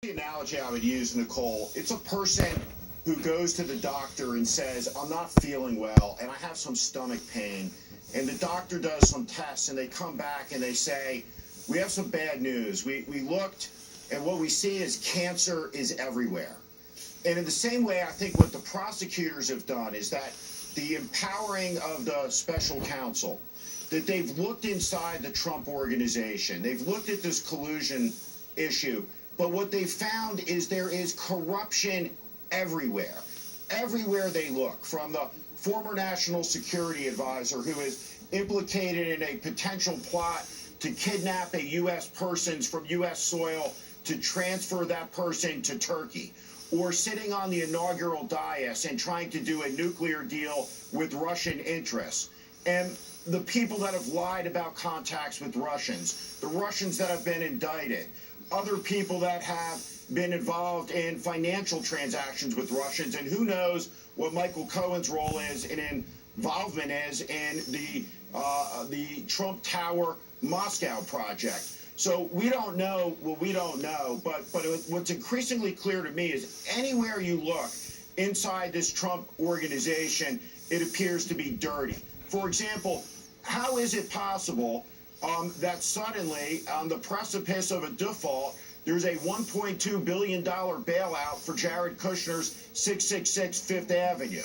The analogy I would use, Nicole, it's a person who goes to the doctor and says, I'm not feeling well and I have some stomach pain. And the doctor does some tests and they come back and they say, we have some bad news. We looked and what we see is cancer is everywhere. And in the same way, I think what the prosecutors have done is that the empowering of the special counsel, that they've looked inside the Trump organization. They've looked at this collusion issue. But what they found is there is corruption everywhere. Everywhere they look, from the former national security advisor who is implicated in a potential plot to kidnap a U.S. person from U.S. soil to transfer that person to Turkey, or sitting on the inaugural dais and trying to do a nuclear deal with Russian interests. And the people that have lied about contacts with Russians, the Russians that have been indicted, other people that have been involved in financial transactions with Russians, and who knows what Michael Cohen's role is and involvement is in the Trump Tower Moscow project. So we don't know what we don't know, but what's increasingly clear to me is anywhere you look inside this Trump organization, it appears to be dirty. For example, how is it possible that suddenly, on the precipice of a default, there's a $1.2 billion bailout for Jared Kushner's 666 Fifth Avenue?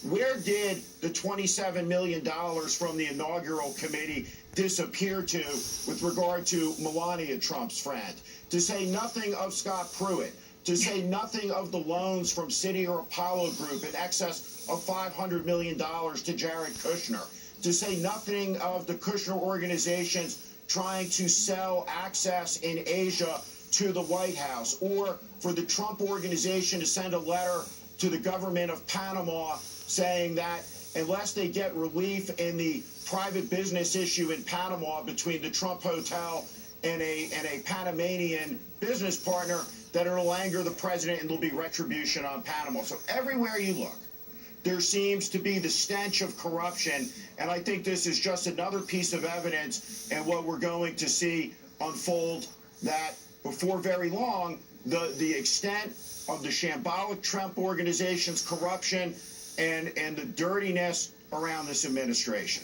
Where did the $27 million from the inaugural committee disappear to with regard to Melania Trump's friend? To say nothing of Scott Pruitt, to say nothing of the loans from Citi or Apollo Group in excess of $500 million to Jared Kushner, to say nothing of the Kushner organizations trying to sell access in Asia to the White House, or for the Trump organization to send a letter to the government of Panama saying that unless they get relief in the private business issue in Panama between the Trump Hotel and a Panamanian business partner, that it'll anger the president and there'll be retribution on Panama. So everywhere you look, there seems to be the stench of corruption, and I think this is just another piece of evidence and what we're going to see unfold, that before very long, the extent of the shambolic Trump organization's corruption and the dirtiness around this administration.